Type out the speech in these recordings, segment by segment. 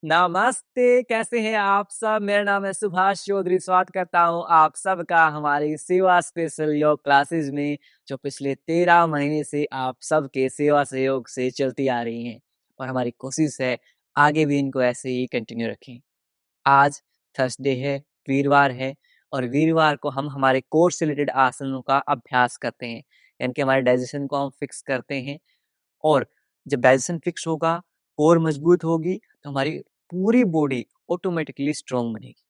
नमस्ते, कैसे हैं आप सब? मेरा नाम है सुभाष चौधरी, स्वागत करता हूँ आप सबका हमारी सेवा स्पेशल योग क्लासेस में, जो पिछले 13 महीने से आप सबके सेवा सहयोग से चलती आ रही हैं और हमारी कोशिश है आगे भी इनको ऐसे ही कंटिन्यू रखें। आज थर्सडे है, वीरवार है और वीरवार को हम हमारे कोर से रिलेटेड आसनों का अभ्यास करते हैं, यानी कि हमारे डाइजेशन को हम फिक्स करते हैं और जब डाइजेशन फिक्स होगा, कोर मजबूत होगी, तो हमारी पूरी बॉडी ऑटोमेटिकली स्ट्रॉन्ग बनेगी।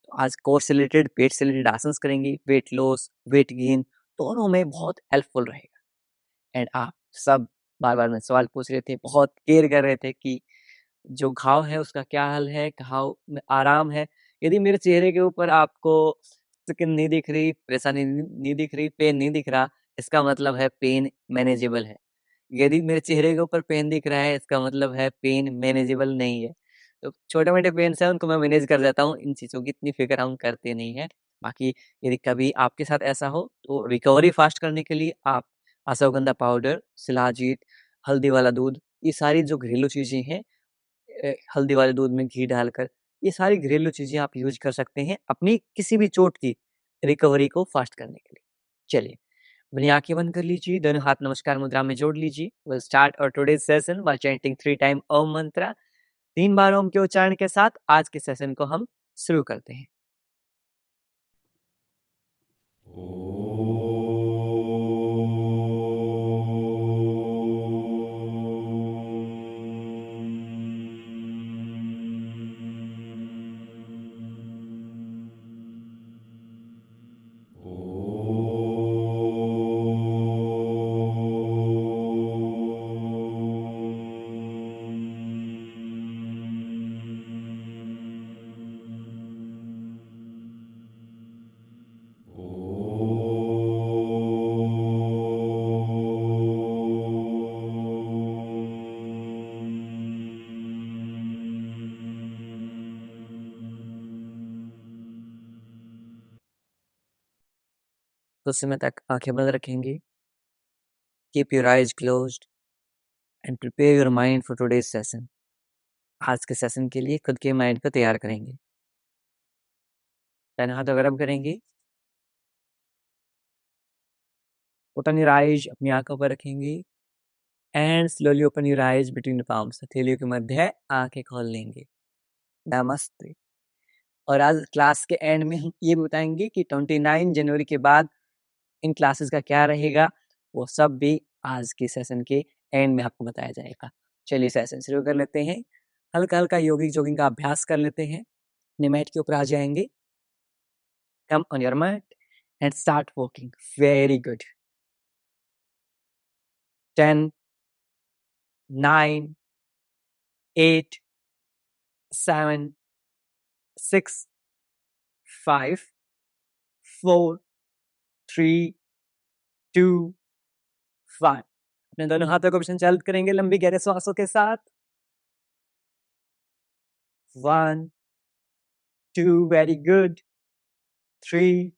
तो आज कोर से रिलेटेड, पेट से रिलेटेड आसन्स करेंगे, वेट लॉस, वेट गेन दोनों में बहुत हेल्पफुल रहेगा। एंड आप सब बार-बार मुझसे सवाल पूछ रहे थे, बहुत केयर कर रहे थे कि जो घाव है उसका क्या हल है, घाव में आराम है। यदि मेरे चेहरे के ऊपर आपको सिकिन नहीं दिख रही, परेशानी नहीं दिख रही, पेन नहीं दिख रहा, इसका मतलब है पेन मैनेजेबल है। यदि मेरे चेहरे के ऊपर पेन दिख रहा है, इसका मतलब है पेन मैनेजेबल नहीं है। तो छोटे-मोटे पेन्स हैं, उनको मैं मैनेज कर देता हूँ, इन चीज़ों की इतनी फ़िक्र हम करते नहीं हैं। बाकी यदि कभी आपके साथ ऐसा हो, तो रिकवरी फ़ास्ट करने के लिए आप अश्वगंधा पाउडर, शिलाजीत, हल्दी वाला दूध, ये सारी जो घरेलू चीज़ें हैं, हल्दी वाले दूध में घी डालकर, ये सारी घरेलू चीज़ें आप यूज़ कर सकते हैं, अपनी किसी भी चोट की रिकवरी को फ़ास्ट करने के लिए। चलिए, अपनी आँखें बंद कर लीजिए, दोनों हाथ नमस्कार मुद्रा में जोड़ लीजिए। Will start our today's session by chanting 3 time Om mantra. 3 बार ओम के उच्चारण के साथ आज के सेशन को हम शुरू करते हैं। कुछ समय तक आँखें बंद रखेंगे। Keep your eyes closed end prepare your mind for today's session. आज के सेशन के लिए खुद के माइंड को तैयार करेंगे। दाहिने हाथ गरम करेंगे। ओपन योर आइज़, अपनी आँखों पर रखेंगे and slowly open your eyes between the palms. हथेलियों के मध्य आँखें खोल लेंगे। नमस्ते। और आज क्लास के एंड में हम ये भी बताएँगे कि 29 जनवरी के बाद इन क्लासेस का क्या रहेगा, वो सब भी आज के सेशन के एंड में आपको बताया जाएगा। चलिए सेशन शुरू कर लेते हैं। हल्का-हल्का योगिक जॉगिंग का अभ्यास कर लेते हैं। अपने मैट के ऊपर आ जाएँगे। Come on your mat and start walking. Very good. 10, 9, 8, 7, 6, 5, 4, 3, 2, 1। अपने दोनों हाथों को संचालित करेंगे लंबी गहरे श्वासों के साथ। 1, 2, very good. 3,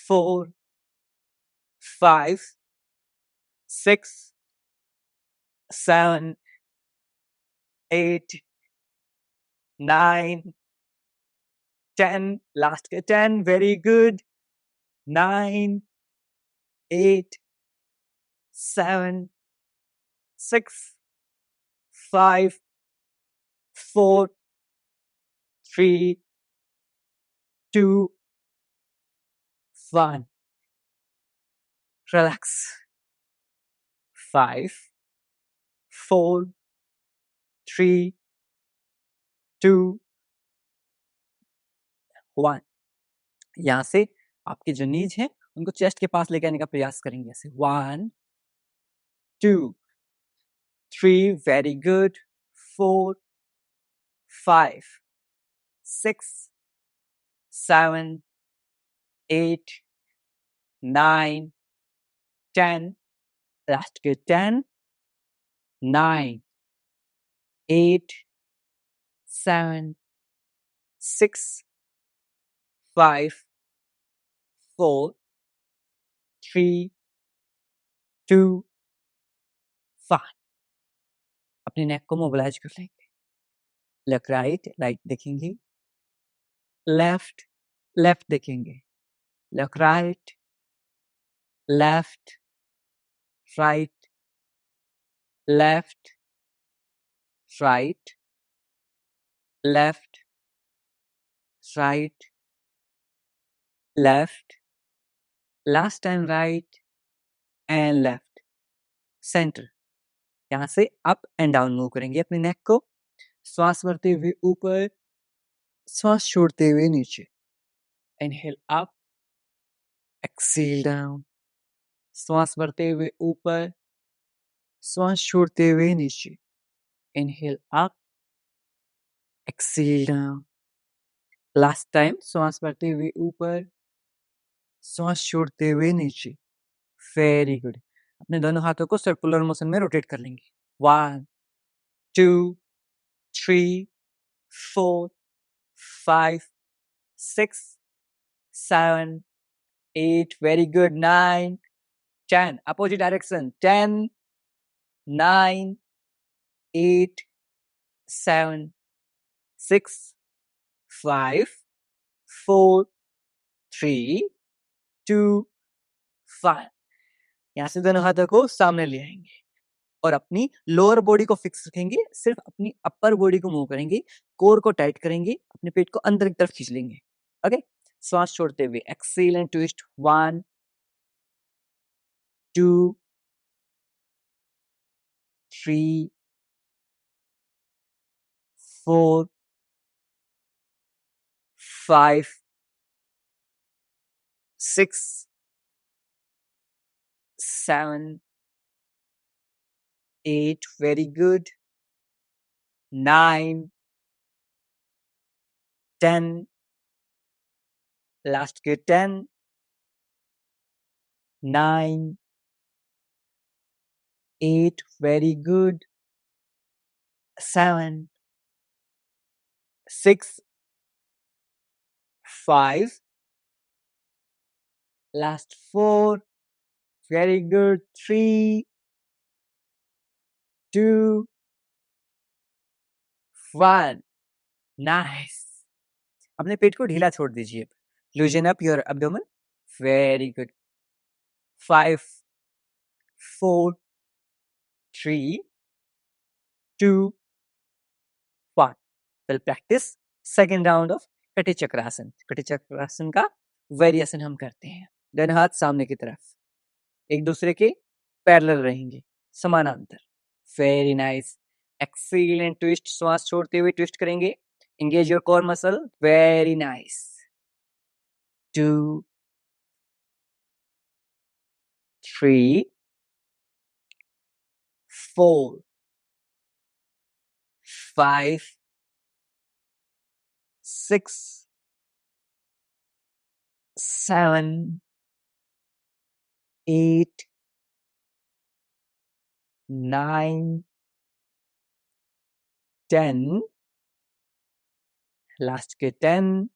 4, 5, 6, 7, 8, 9, 10. Last के 10, very good. 9, 8, 7, 6, 5, 4, 3, 2, 1. Relax. 5, 4, 3, 2, 1. यहाँ से आपकी जो नीज है उनको चेस्ट के पास लेके आने का प्रयास करेंगे ऐसे। 1, 2, 3, very good. 4, 5, 6, 7, 8, 9, 10. Last के 10, 9, 8, 7, 6, 5, 4, 3, 2, 1. अपने नेक को मोबिलाइज कर लेंगे। लुक राइट, राइट देखेंगे, लेफ्ट, लेफ्ट देखेंगे, look right, left, right, left, right, left, right, left, last time right and left, centre. यहाँ से अप एंड डाउन मूव करेंगे अपने नेक को, श्वास भरते हुए ऊपर, श्वास छोड़ते हुए नीचे। इनहेल अप, एक्सेल डाउन, श्वास भरते हुए ऊपर, श्वास छोड़ते हुए नीचे। Inhale up, exhale down, last time श्वास भरते हुए ऊपर, श्वास छोड़ते हुए नीचे। Very good. अपने दोनों हाथों को सर्कुलर मोशन में रोटेट कर लेंगे। 1 2 3 4 5 6 7 8 very good 9 10 opposite direction 10 9 8 7 6 5 4 3 2 1। यहाँ से दोनों हाथों को सामने ले आएंगे और अपनी लोअर बॉडी को फिक्स रखेंगे, सिर्फ अपनी अपर बॉडी को मूव करेंगे, कोर को टाइट करेंगे, अपने पेट को अंदर की तरफ खींच लेंगे। ओके, श्वास छोड़ते हुए Excel and twist 1 2 3 4 5 6 7 8 very good 9 10 last good 10 9 8 very good 7 6 5 last 4 very good 3 2 1 nice। अपने पेट को ढीला छोड़ दीजिए। लूजन up your abdomen. Very good. 5 4 3 2 1। we'll practice second round of कटी चक्रासन। कटी चक्रासन का वेरिएशन हम करते हैं। दोनों हाथ सामने की तरफ, एक दूसरे के पैरेलल रहेंगे, समानांतर। Very nice. एक्सीलेंट ट्विस्ट, श्वास छोड़ते हुए ट्विस्ट करेंगे। Engage your core muscle. Very nice. 2 3 4 5 6 7 8 9 10 last के 10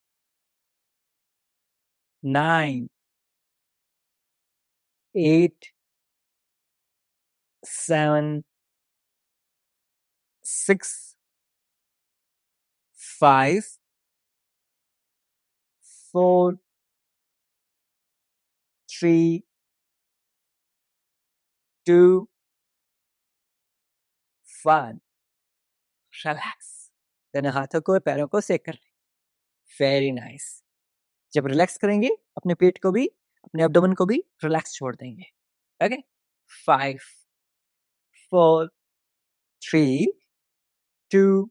9 8 7 6 5 4 3 2 1। रिलैक्स। दोनों हाथों को पैरों को सेक कर लें। Very nice. जब रिलैक्स करेंगे अपने पेट को भी, अपने एब्डोमेन को भी रिलैक्स छोड़ देंगे। ओके, 5 4 3 2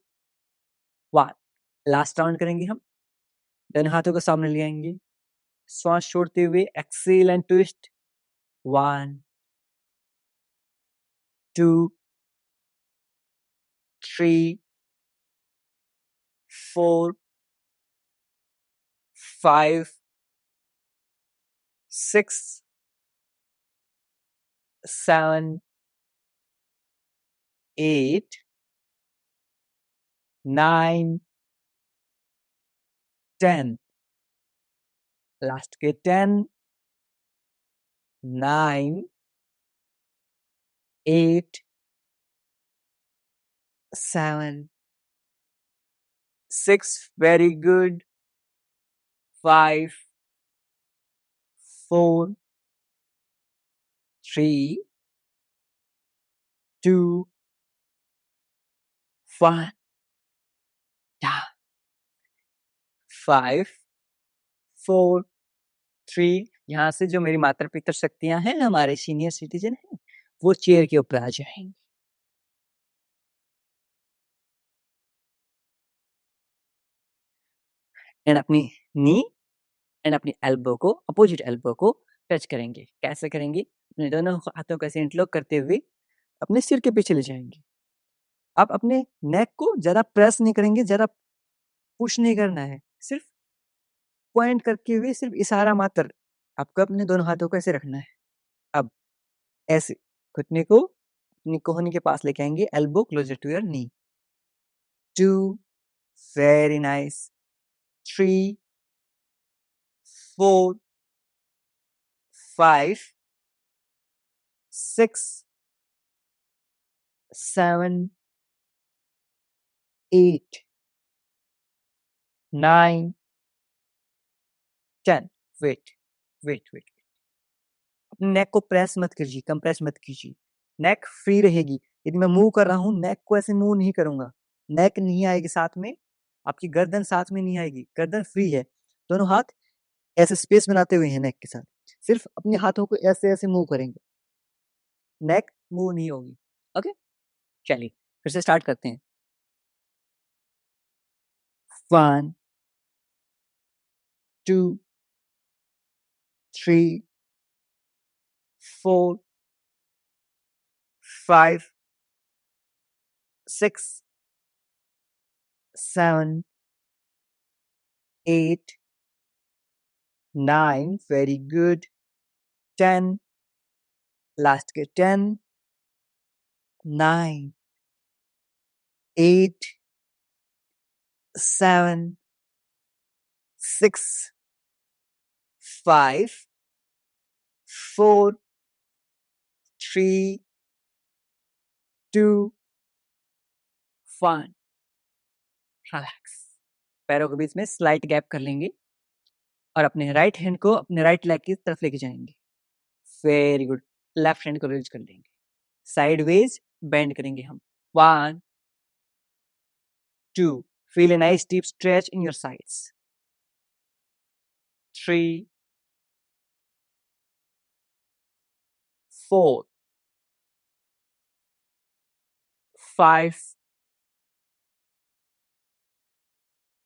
1। लास्ट राउंड करेंगे हम। दोनों हाथों को सामने ले आएंगे, श्वास छोड़ते हुए एक्सेल एंड ट्विस्ट 1 2 3 4 5 6 7 8 9 10। लास्ट के 10 9 8 7 6, very good. 5, 4, 3, 2, 1, down. 5, 4, 3। यहाँ से जो मेरी माता पितर शक्तियाँ हैं, हमारे सीनियर सिटीजन हैं, वो चेयर के ऊपर आ जाएंगे। एंड अपनी नी एंड अपनी एल्बो को, अपोजिट एल्बो को टच करेंगे। कैसे करेंगे? अपने दोनों हाथों को ऐसे इंटरलॉक करते हुए अपने सिर के पीछे ले जाएंगे। आप अपने नेक को ज़्यादा प्रेस नहीं करेंगे, ज़्यादा पुश नहीं करना है, सिर्फ पॉइंट करके हुए सिर्फ इशारा मात्र आपको अपने दोनों हाथों को ऐसे रखना है। अब ऐसे घुटने को अपनी कोहनी के पास लेके आएंगे, elbow closer to your knee. 2, very nice. 3, 4, 5, 6, 7, 8, 9, 10। Wait wait wait. अपने नेक को प्रेस मत कीजिए, कंप्रेस मत कीजिए। नेक फ्री रहेगी। यदि मैं मूव कर रहा हूँ, नेक को ऐसे मूव नहीं करूंगा, नेक नहीं आएगी साथ में, आपकी गर्दन साथ में नहीं आएगी, गर्दन फ्री है। दोनों हाथ ऐसे स्पेस बनाते हुए हैं नेक के साथ, सिर्फ अपने हाथों को ऐसे ऐसे मूव करेंगे, नेक मूव नहीं होगी। ओके, चलिए फिर से स्टार्ट करते हैं। 1, 2, 3, 4, 5, 6, 7, 8, 9, वेरी गुड। 10, लास्ट के 10, 9, 8, 7, 6, 5, 4, 3, 2, 1। रिलैक्स। पैरों के बीच में स्लाइट गैप कर लेंगे और अपने राइट हैंड को अपने राइट लेग की तरफ लेके जाएंगे। Very good. लेफ्ट हैंड को रेज कर लेंगे, साइडवेज बेंड करेंगे हम। 1, 2, feel a nice deep stretch in your sides. 3, 4, 5,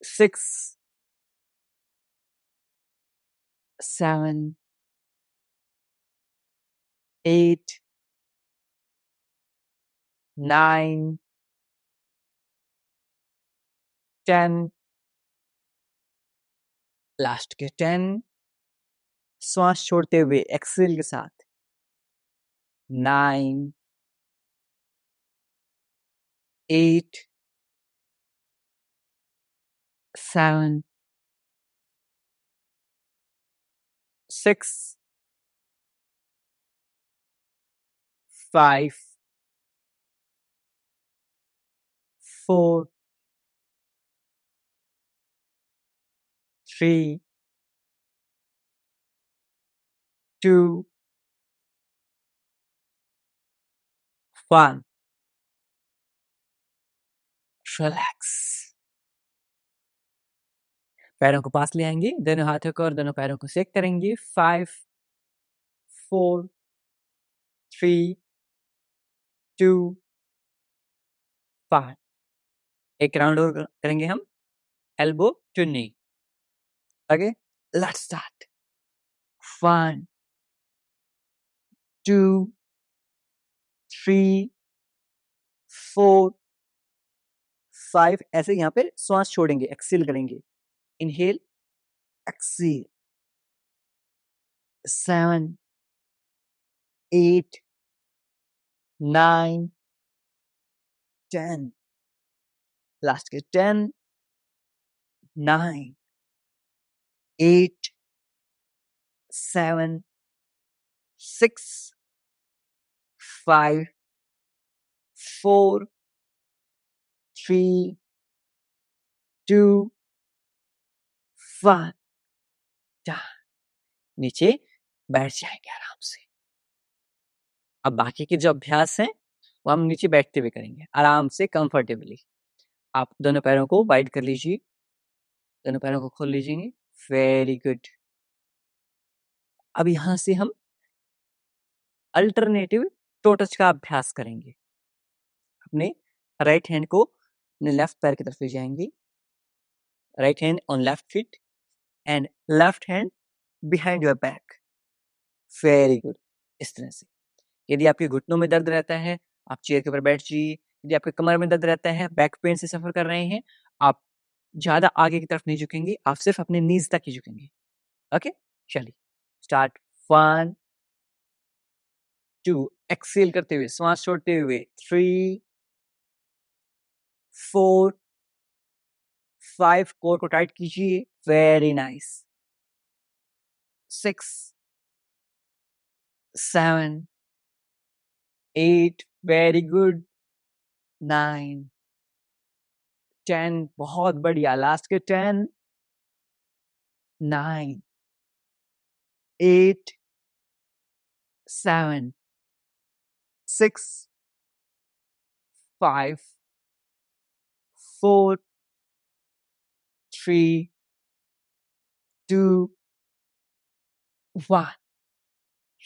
6, 7, 8, 9, 10, last के 10। श्वास छोड़ते हुए एक्सेल के साथ 9, 8, 7, 6, 5, 4, 3, 2, 1। रिलैक्स। पैरों को पास ले आएंगे, दोनों हाथों को और दोनों पैरों को सेक करेंगे। 5, 4, 3, 2, 1। एक राउंड और करेंगे हम, elbow to knee. Okay, let's start. 1, 2, 3, 4, 5। ऐसे यहाँ पे श्वास छोड़ेंगे, एक्सेल करेंगे। Inhale, Excel. 7, 8, 9, 10। लास्ट के 10, 9, 8, 7, 6, 5, 4, 3, 2 1 नीचे बैठ जाएंगे आराम से। अब बाकी के जो अभ्यास हैं वो हम नीचे बैठते हुए करेंगे आराम से कंफर्टेबली। आप दोनों पैरों को वाइड कर लीजिए, दोनों पैरों को खोल लीजिए। Very good. अब यहाँ से हम अल्टरनेटिव टो टच का अभ्यास करेंगे। अपने राइट हैंड को अपने लेफ्ट पैर की तरफ ले जाएंगे, right hand on left feet and left hand behind your back. Very good. इस तरह से। यदि आपके घुटनों में दर्द रहता है, आप चेयर के ऊपर बैठ जाइए। यदि आपके कमर में दर्द रहता है, बैक पेन से सफर कर रहे हैं, आप ज्यादा आगे की तरफ नहीं झुकेंगे, आप सिर्फ अपने नीज तक ही झुकेंगे। ओके, चलिए स्टार्ट। 1 2 एक्सेल करते हुए, श्वास छोड़ते हुए। 3 4 5 कोर को टाइट कीजिए। Very nice. 6 7 8 very good. 9 10 बहुत बढ़िया। लास्ट के 10 9 8 7 6 5 4 3 2 1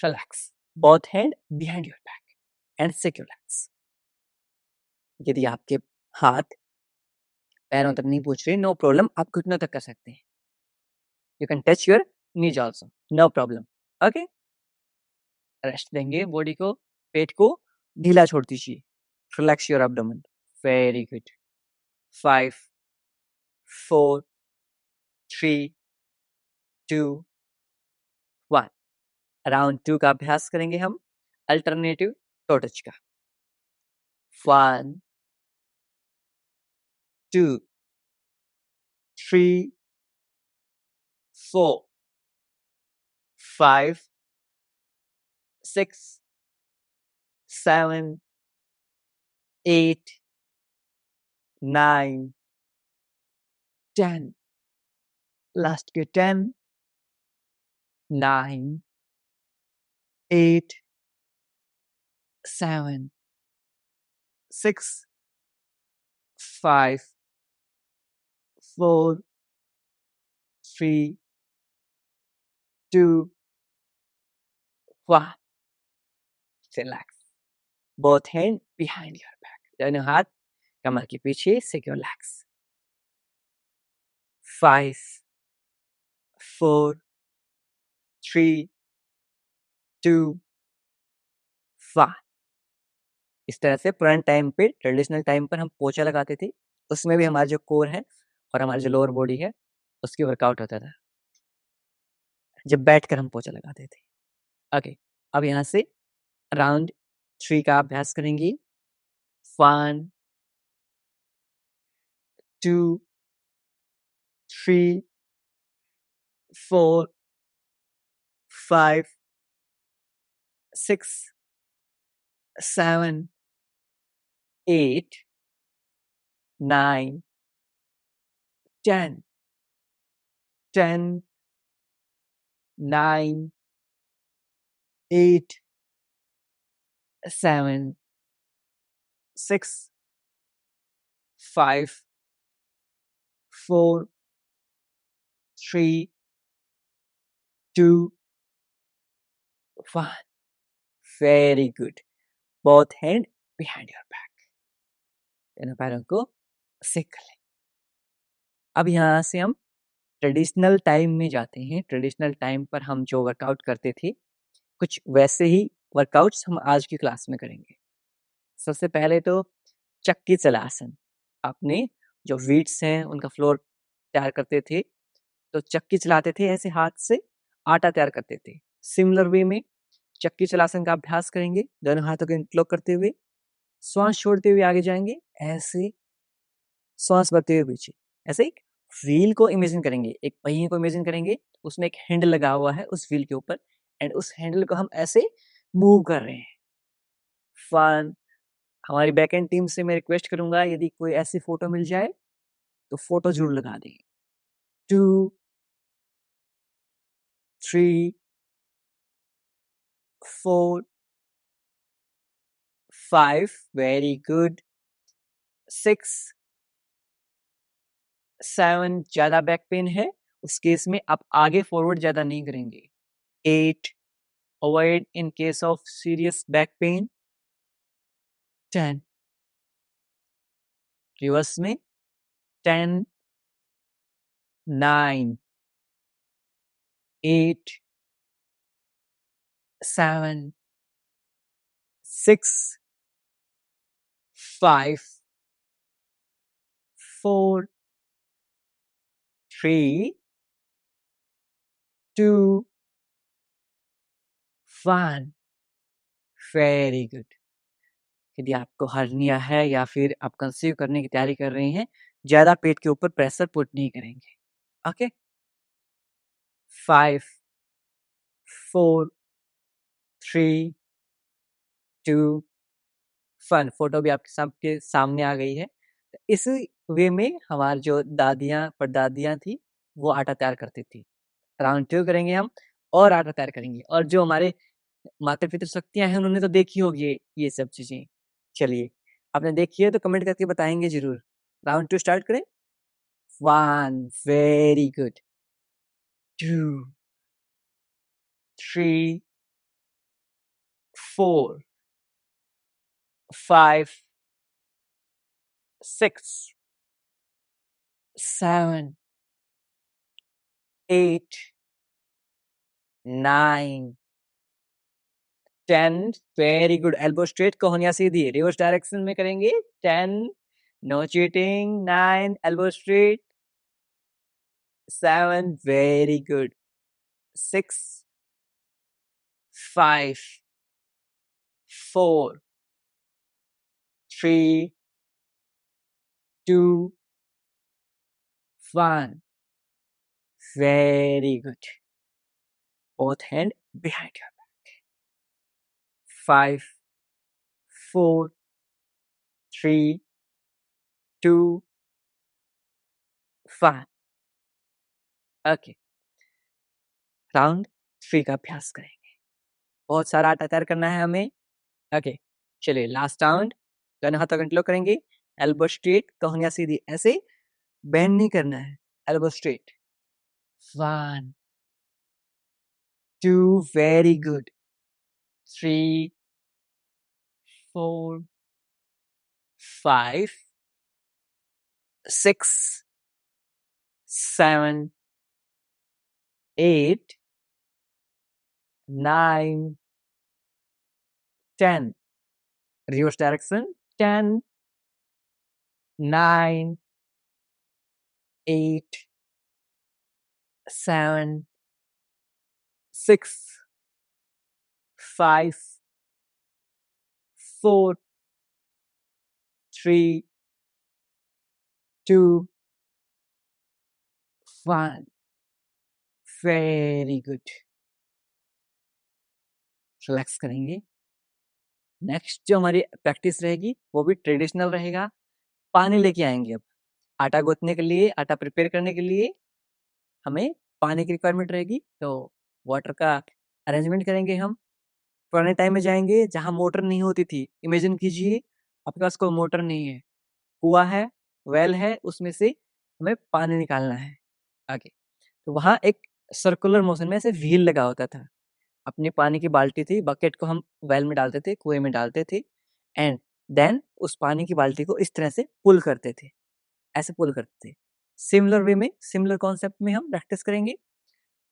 relax. Both hand behind your back and sick your legs. यदि आपके हाथ पैरों तक नहीं पहुंच रहे, नो प्रॉब्लम, आप घुटनों तक कर सकते हैं। You can touch your knees also, no problem. Okay, rest देंगे बॉडी को, पेट को ढीला छोड़ दीजिए। Relax your abdomen. Very good. 5 4 3 2 1 round 2 का अभ्यास करेंगे हम अल्टरनेटिव टो टच का। 1 2 3 4 5 6 7 8 9 10 लास्ट के 10 9 8 7 6 5 4 3 2 1 relax. Both hand behind your back, दोनों हाथ कमर के पीछे, सिक्योर लेग्स। 5 4 3 2 1 इस तरह से पुराने टाइम पे, ट्रेडिशनल टाइम पर हम पोछा लगाते थे, उसमें भी हमारा जो कोर है और हमारी जो लोअर बॉडी है उसकी वर्कआउट होता था जब बैठकर हम पोछा लगाते थे। ओके, अब यहाँ से राउंड 3 का अभ्यास करेंगे। 1 2 3 4 5 6 7 8 9 10 10 9 8 7 6 5 4 3 2 1 very good. Both hand behind your back, दोनों पैरों को सिक कर लें। अब यहाँ से हम ट्रेडिशनल टाइम में जाते हैं। ट्रेडिशनल टाइम पर हम जो वर्कआउट करते थे, कुछ वैसे ही वर्कआउट्स हम आज की क्लास में करेंगे। सबसे पहले तो चक्की चलासन। आपने जो वीट्स हैं उनका फ्लोर तैयार करते थे, तो चक्की चलाते थे, ऐसे हाथ से आटा तैयार करते थे। सिमिलर वे में चक्की चलासन का अभ्यास करेंगे, दोनों हाथों को इंटरलॉक करते हुए, श्वास छोड़ते हुए आगे जाएंगे, ऐसे श्वास भरते हुए पीछे। ऐसे एक व्हील को इमेजिन करेंगे, एक पहिए को इमेजिन करेंगे, उसमें एक हैंडल लगा हुआ है उस व्हील के ऊपर, एंड उस हैंडल को हम ऐसे मूव कर रहे हैं। फन। हमारी बैक एंड टीम से मैं रिक्वेस्ट करूंगा, यदि कोई ऐसी फोटो मिल जाए तो फोटो जरूर लगा देंगे। 2, 3, 4, 5, वेरी गुड। 6, 7, ज्यादा बैक पेन है, उस केस में आप आगे फॉरवर्ड ज्यादा नहीं करेंगे। 8, avoid in case of serious back pain. 10, reverse में। 10, 9, 8, 7, 6, 5, 4, 3, 2, 1, वेरी गुड। यदि आपको हर्निया है या फिर आप कंसीव करने की तैयारी कर रही हैं, ज्यादा पेट के ऊपर प्रेशर पुट नहीं करेंगे। ओके। 5, 4, 3, 2, 1। फोटो भी आपके सबके सामने आ गई है। इस वे में हमारी जो दादियां परदादियां थी वो आटा तैयार करती थी। राउंड 2 करेंगे हम और आटा तैयार करेंगे, और जो हमारे माता पितृ शक्तियां हैं उन्होंने तो देखी होगी ये सब चीजें। चलिए, आपने देखी है तो कमेंट करके बताएंगे जरूर। राउंड 2 स्टार्ट करें। 1, very good. 2, 3, 4, 5, 6, 7, 8, 9, 10, very good. Elbow straight, कोहनिया सीधी, रिवर्स डायरेक्शन में करेंगे। 10, no cheating. 9, elbow straight. 7, very good. 6, 5, 4, 3, 2, 1, very good. Both hand behind your back. 5, 4, 3, 2, 1. Okay, round 3 का अभ्यास करेंगे। बहुत सारा आटा तैयार करना है हमें। ओके, चलिए लास्ट राउंड। दोनों हाथों कंट्रोल करेंगे। एल्बो स्ट्रेट, कोहनिया सीधी, ऐसे बेंड नहीं करना है। Elbow straight. 1, 2, very good. 3, 4, 5, 6, 7, 8, 9, 10. Reverse direction. 10, 9, 8, 7, 6, 5, 4, 3, 2, 1. Very good. Relax करेंगे। नेक्स्ट जो हमारी प्रैक्टिस रहेगी वो भी ट्रेडिशनल रहेगा। पानी लेके आएंगे अब। आटा गूंथने के लिए, आटा प्रिपेयर करने के लिए हमें पानी की रिक्वायरमेंट रहेगी, तो वाटर का अरेंजमेंट करेंगे हम। पुराने टाइम में जाएंगे जहाँ मोटर नहीं होती थी। इमेजिन कीजिए आपके पास कोई मोटर नहीं है, कुआं है, वेल है, उसमें से हमें पानी निकालना है आगे। तो वहाँ एक सर्कुलर मोशन में ऐसे व्हील लगा होता था। अपनी पानी की बाल्टी थी, बकेट को हम वेल में डालते थे, कुएं में डालते थे, एंड देन उस पानी की बाल्टी को इस तरह से पुल करते थे, ऐसे पुल करते थे। सिमिलर वे में, सिमिलर कॉन्सेप्ट में हम प्रैक्टिस करेंगे।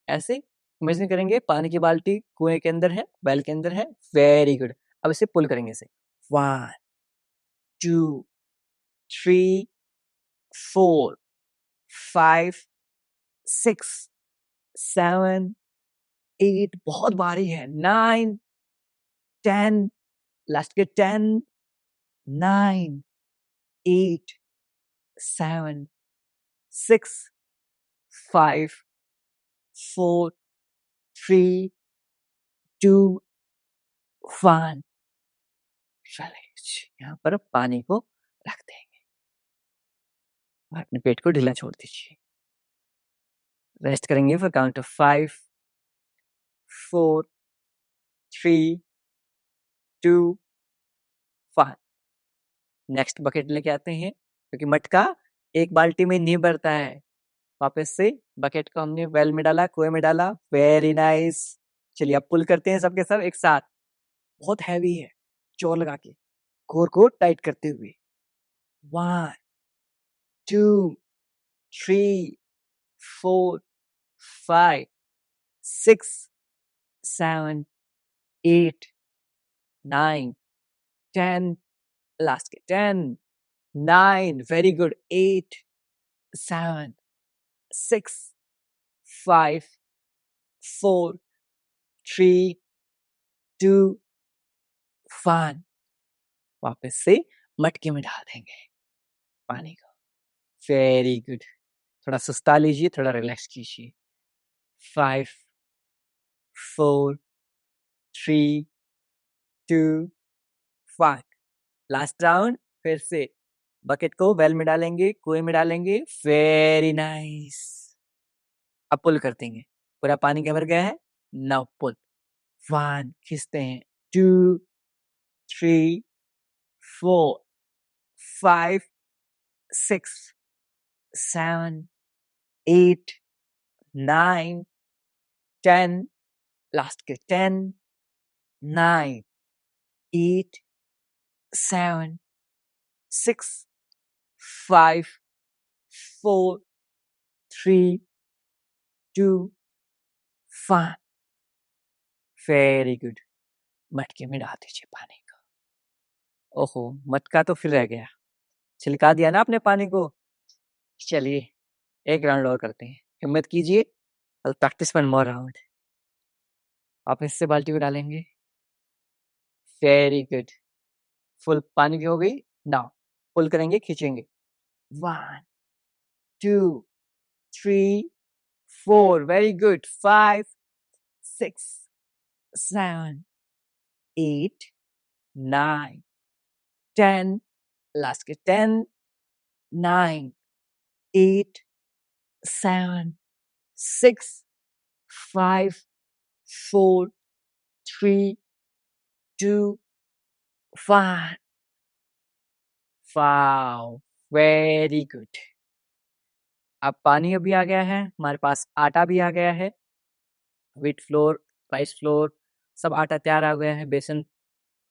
ऐसे इमेजिन करेंगे पानी की बाल्टी कुएं के अंदर है, वेल के अंदर है। Very good. अब इसे पुल करेंगे इसे। 1, 2, 3, 4, 5, 6, 7, 8, बहुत भारी है। 9, 10, लास्ट के 10, 9, 8, 7, 6, 5, 4, 3, 2, 1। चलिए यहाँ पर पानी को रख देंगे। अपने पेट को ढीला छोड़ दीजिए। रेस्ट करेंगे for count of 5 4 3 2 1। Next bucket लेके आते हैं, क्योंकि मटका एक बाल्टी में नहीं भरता है। वापस से बकेट को हमने वेल में डाला, कुएं में डाला। Very nice. चलिए अब पुल करते हैं सबके सब एक साथ। बहुत हैवी है, जोर लगा के कोर को टाइट करते हुए। 1 2 3 4 5 6 7 8 9 10। लास्ट के 10 9। Very good. 8 7 6 5 4 3 2 1। वापस से मटके में डाल देंगे पानी को। Very good. थोड़ा सुस्ता लीजिए, थोड़ा रिलैक्स कीजिए। 5 4 3 2 1। Last round. फिर से बकेट को वेल में डालेंगे, कुएं में डालेंगे। Very nice. अब पुल कर देंगे। पूरा पानी क्या भर गया है? नाउ पुल। 1 खींचते हैं, 2 3 4 5 6 7 8 9 10। लास्ट के 10 9 8 7 6 5 4 3 2 1। Very good. मटके में डाल दीजिए पानी को। ओहो, मटका तो फिर रह गया। छिलका दिया ना आपने पानी को। चलिए एक राउंड और करते हैं। हिम्मत कीजिए। I'll practice one more round। आप इससे बाल्टी को डालेंगे। Very good. फुल पानी की हो गई। नाउ पुल करेंगे, खींचेंगे। 1 2 3 4। Very good. 5 6 7 8 9 10। लास्ट के 10 9 8 7 6 5 4 3 2 1। Wow, very good. अब पानी अभी आ गया है, हमारे पास आटा भी आ गया है। व्हीट फ्लोर, राइस फ्लोर, सब आटा तैयार आ गया है। बेसन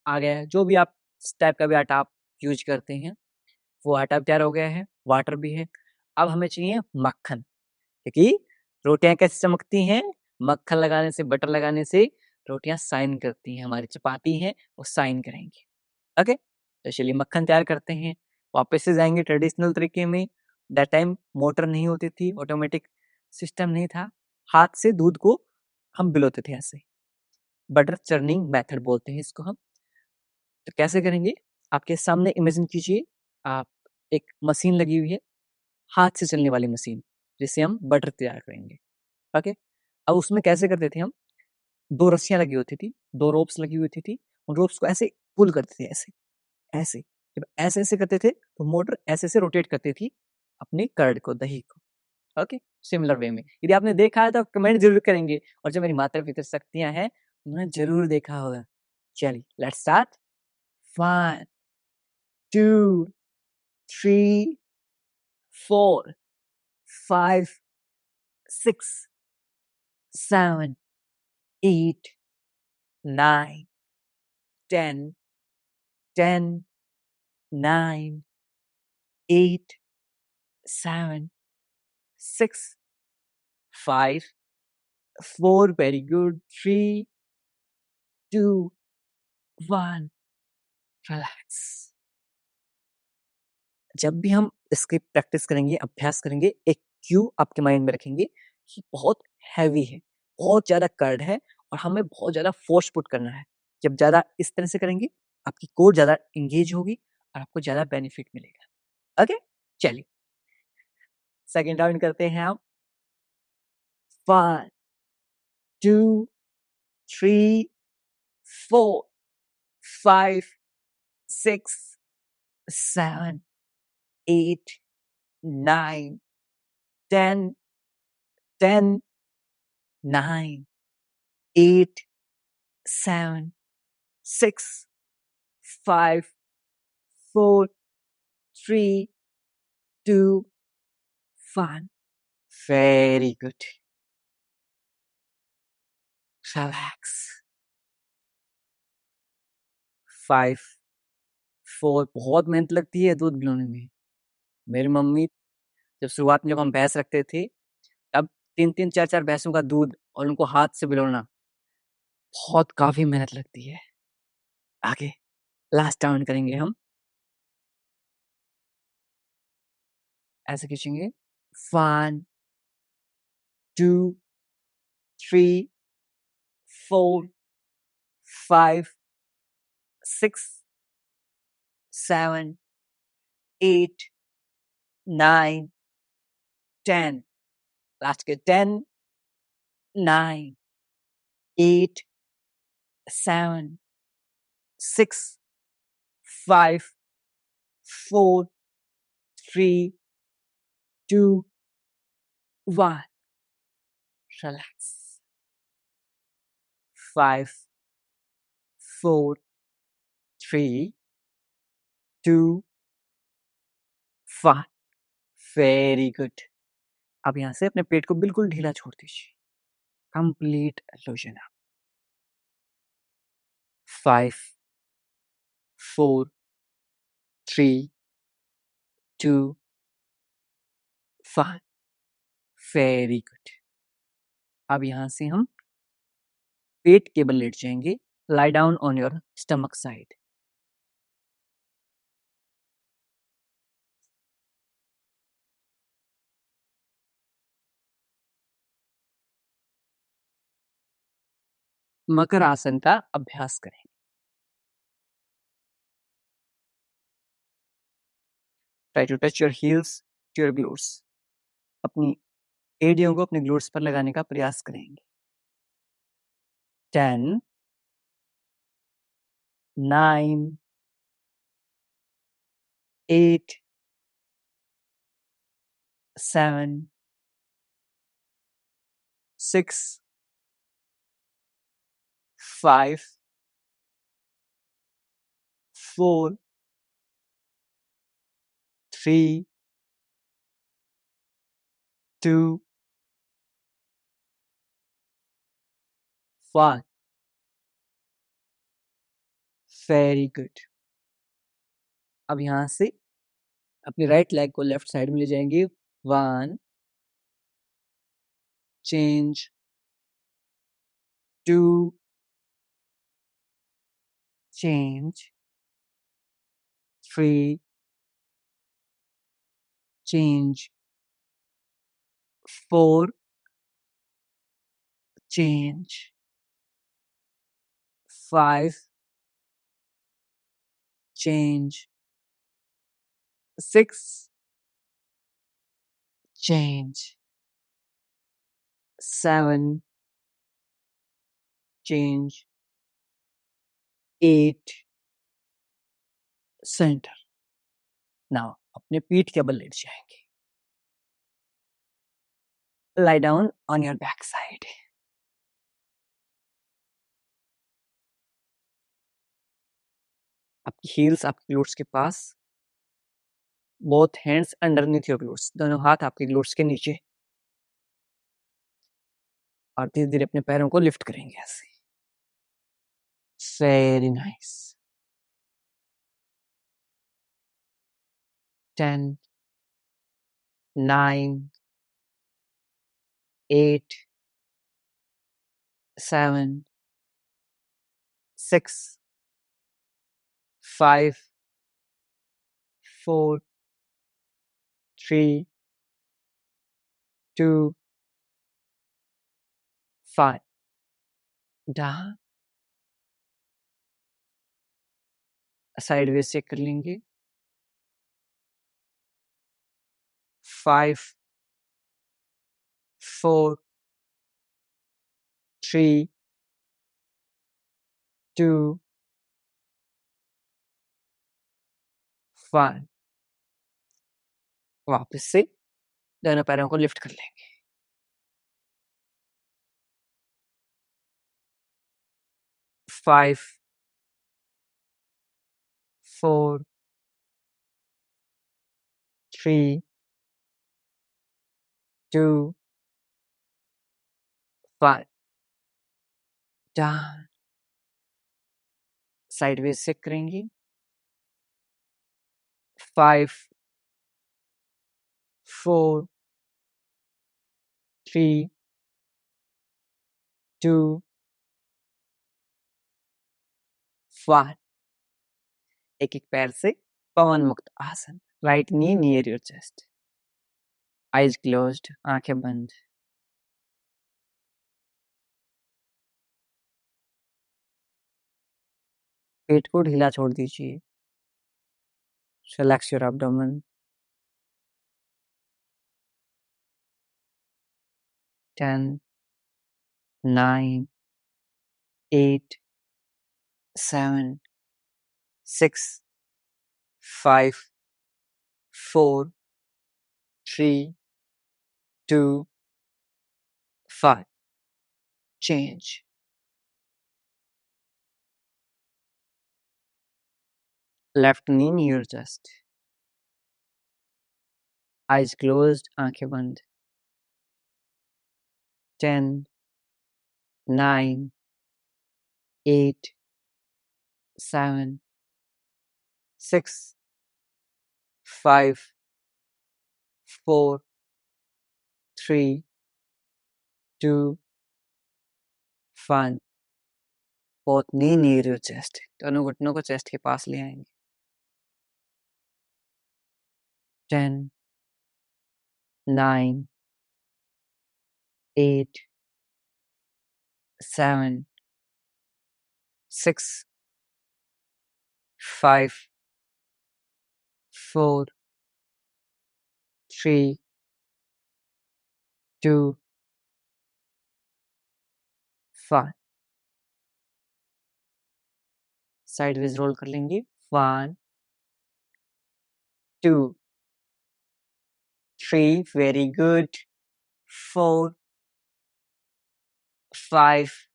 आ गया है। जो भी आप इस टाइप का भी आटा आप यूज करते हैं, वो आटा तैयार हो गया है। वाटर भी है। अब हमें चाहिए मक्खन, क्योंकि रोटियां कैसे चमकती हैं? मक्खन लगाने से, बटर लगाने से रोटियां शाइन करती हैं। हमारी चपाती हैं वो शाइन करेंगी। ओके, तो चलिए मक्खन तैयार करते हैं। वापस से जाएंगे ट्रेडिशनल तरीके में। दैट टाइम मोटर नहीं होती थी, ऑटोमेटिक सिस्टम नहीं था। हाथ से दूध को हम बिलोते थे ऐसे। बटर चर्निंग मेथड बोलते हैं इसको हम। तो कैसे करेंगे? आपके सामने इमेजिन कीजिए, आप एक मशीन लगी हुई है, हाथ से चलने वाली मशीन, जिससे हम बटर तैयार करेंगे। ओके, अब उसमें कैसे करते थे हम? 2 रस्सियां लगी होती थी, 2 रोप्स लगी हुई थी। उन रोप्स को ऐसे पुल करते थे, ऐसे ऐसे। जब ऐसे ऐसे करते थे तो मोटर ऐसे ऐसे रोटेट करती थी अपने कर्ड को, दही को। ओके, सिमिलर वे में। यदि आपने देखा है तो कमेंट जरूर करेंगे, और जो मेरी माता पिता शक्तियां हैं उन्होंने जरूर देखा होगा। चलिए let's start. 1 2 3 4 5 6 7 8 9 10 10 9 8 7 6 5 4। Very good. 3 2 1। Relax. जब भी हम इसकी प्रैक्टिस करेंगे, अभ्यास करेंगे, एक क्यू आपके माइंड में रखेंगे कि बहुत हैवी है, बहुत ज़्यादा कर्ड है, और हमें बहुत ज़्यादा फोर्स पुट करना है। जब ज़्यादा इस तरह से करेंगे, आपकी कोर ज़्यादा एंगेज होगी और आपको ज़्यादा बेनिफिट मिलेगा। ओके, चलिए सेकंड राउंड करते हैं हम। 1 2 3 4 5 6 7 8 9, 10, 10, 9, 8, 7, 6, 5, 4, 3, 2, 1. Very good. Relax. 5, 4. बहुत मेहनत लगती है दूध पिलाने में। मेरी मम्मी जब शुरुआत में जब हम भैंस रखते थे, तब 3-3, 4-4 भैंसों का दूध और उनको हाथ से पिलाना बहुत काफ़ी मेहनत लगती है। आगे लास्ट काउंट करेंगे हम। ऐसे खींचेंगे 1, 2, 3, 4, 5, 6, 7, 8, 9, 10. लास्ट के 10, 9, 8, 7, 6, 5, 4, 3, 2, 1. Relax. 5, 4, 3, 2, 1. Very good. अब यहाँ से अपने पेट को बिल्कुल ढीला छोड़ दीजिए। Complete lotion. 5, 4, 3, 2, 1. Very good. अब यहाँ से हम पेट के बल लेट जाएंगे। Lie down on your stomach side. Makar asana का अभ्यास करें। Try to touch your heels to your glutes. अपनी एड़ियों को अपने ग्लूट्स पर लगाने का प्रयास करेंगे। 10, 9, 8, 7, 6, 5, 4, 3, 2, 1. Very good. अब यहाँ से अपनी राइट लेग को लेफ्ट साइड में ले जाएंगे। 1, change, 2, change, 3, change, 4, change, 5, change, 6, change, 7, change, 8, center. Now अपने पीठ के बल लेट जाएंगे। Lie down on your back side. आपकी हील्स आपके ग्लूट्स के पास। Both hands underneath your glutes. दोनों हाथ आपके ग्लूट्स के नीचे। और धीरे धीरे अपने पैरों को लिफ्ट करेंगे ऐसे। Very nice. 10, 9, 8, 7, 6, 5, 4, 3, 2, 5. Down. Sideways check कर लेंगे। 5, 4, 3, 2, 1. वापस से दोनों पैरों को लिफ्ट कर लेंगे। 5 4 3 2 1 डाउन। साइडवेज से करेंगे। 5 4 3 2 1। एक-एक पैर से पवन मुक्त आसन। Right knee near your chest. Eyes closed, आंखें बंद। पेट को ढीला छोड़ दीजिए। Relax your abdomen. 10 9 8 7 6 5 4 3 2 1। Change. Left knee near chest. Eyes closed, आंखें बंद। 10 9 8 7 6 5 4 3 2 1। Both knee near your chest. दोनों घुटनों को चेस्ट के पास ले आएंगे। 10 9 8 7 6 5 4 3 2 1। साइडवेज रोल कर लेंगे। 1 2 3 very good. 4 5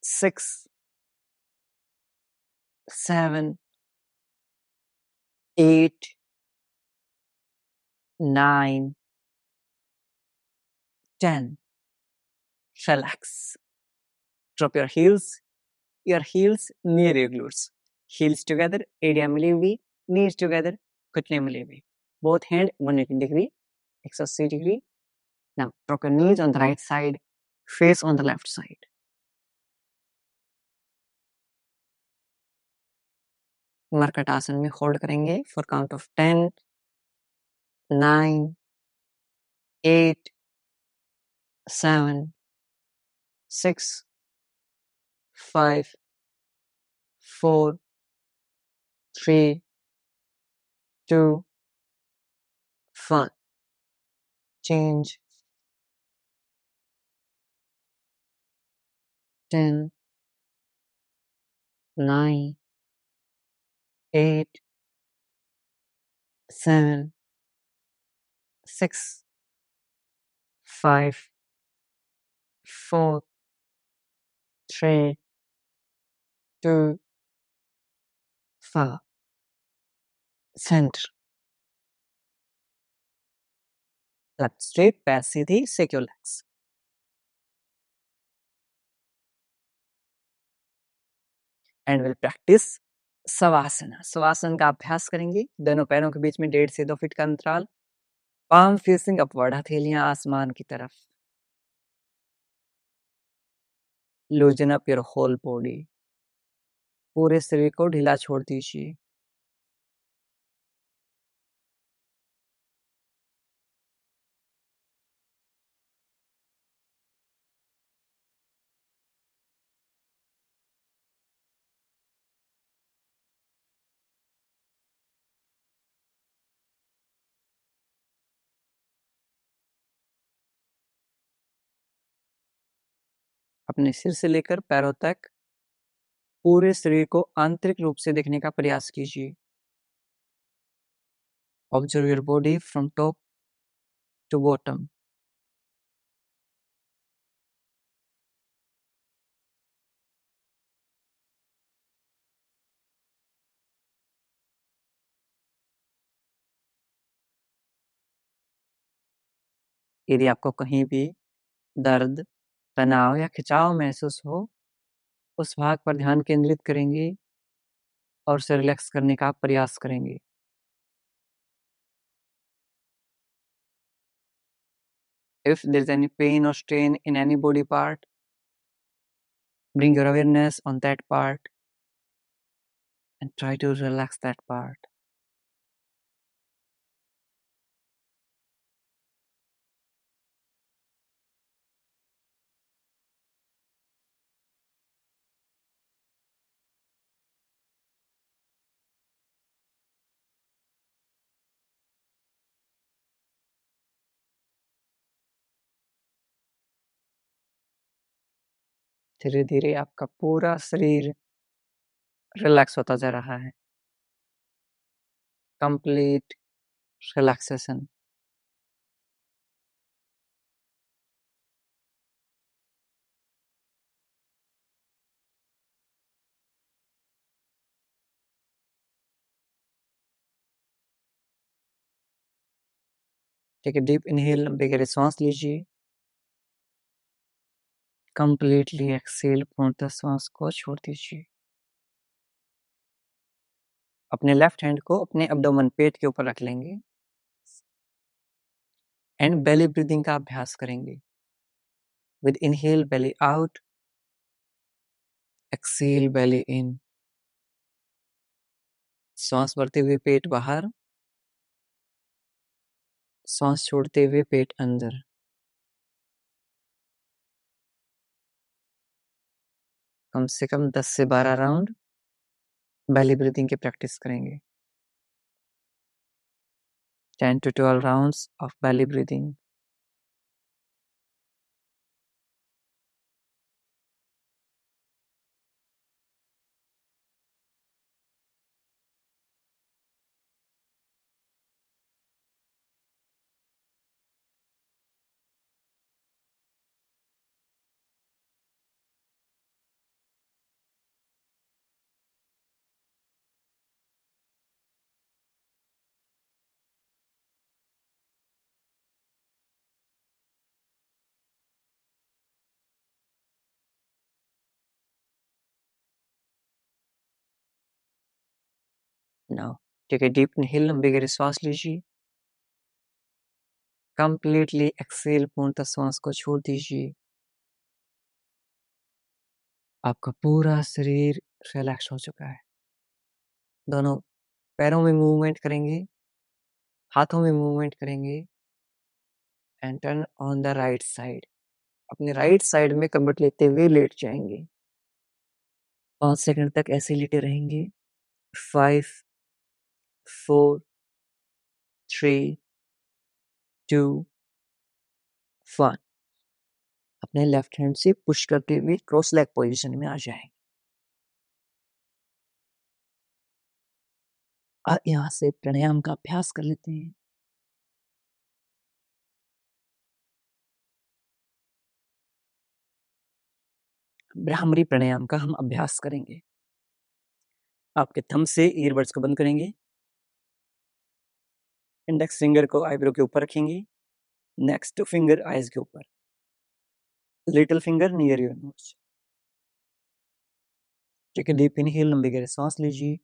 6 7 8 9 10। Relax. Drop your heels near your glutes. Heels together, area मिली हुई, knees together, घुटने मिले हुए। Both hand 180 degree, 180 degree. Now drop your knees on the right side, face on the left side. मरकट आसन में hold करेंगे for count of 10 9 8 7 6 5 4 3 2 1। Change. 10 9 8 7 6 5 4 3 2 1। Center. Left straight, पैर सीधी, shake your legs. And we'll practice सवासना। Savasana का अभ्यास करेंगे। दोनों पैरों के बीच में 1.5 से 2 फीट का अंतराल। पाम फेसिंग अपवर्ड, हथेलियां आसमान की तरफ। Loosen up your whole body. पूरे शरीर को ढीला छोड़ दीजिए। अपने सिर से लेकर पैरों तक पूरे शरीर को आंतरिक रूप से देखने का प्रयास कीजिए। Observe your body from top to bottom. यदि आपको कहीं भी दर्द, तनाव या खिंचाव महसूस हो, उस भाग पर ध्यान केंद्रित करेंगे और उसे रिलैक्स करने का प्रयास करेंगे। If there is any pain or strain in any body part, bring your awareness on that part and try to relax that part. धीरे धीरे आपका पूरा शरीर रिलैक्स होता जा रहा है। Complete relaxation. Take a deep inhale, लंबी गहरी सांस लीजिए। कंप्लीटली एक्सेल, पूर्णतः सांस को छोड़ दीजिए। अपने लेफ्ट हैंड को अपने एब्डोमेन, पेट के ऊपर रख लेंगे एंड बेली ब्रीदिंग का अभ्यास करेंगे। With inhale belly out, exhale belly in. सांस भरते हुए पेट बाहर, सांस छोड़ते हुए पेट अंदर। कम से कम 10 से 12 राउंड बेली ब्रीदिंग की प्रैक्टिस करेंगे। 10 to 12 rounds of belly breathing. Now, take a deep inhale, लंबी गहरी सांस लीजिए। कंप्लीटली एक्सेल, पूर्णतः सांस को छोड़ दीजिए। आपका पूरा शरीर रिलैक्स हो चुका है। दोनों पैरों में मूवमेंट करेंगे, हाथों में मूवमेंट करेंगे and turn on the right side. अपने राइट साइड में कमर लेते हुए लेट जाएंगे। 5 सेकंड तक ऐसे लेटे रहेंगे। 5, 4, 3, 2, 1। अपने लेफ्ट हैंड से पुश करते हुए क्रॉस लेग पोजीशन में आ जाएं। यहाँ से प्राणायाम का अभ्यास कर लेते हैं। ब्राह्मरी प्राणायाम का हम अभ्यास करेंगे। आपके थंब से ईयरबड्स को बंद करेंगे। इंडेक्स फिंगर को आईब्रो के ऊपर रखेंगे। नेक्स्ट फिंगर आईज के ऊपर। Little finger near your nose. Take a deep inhale, लंबी गहरी सांस लीजिए।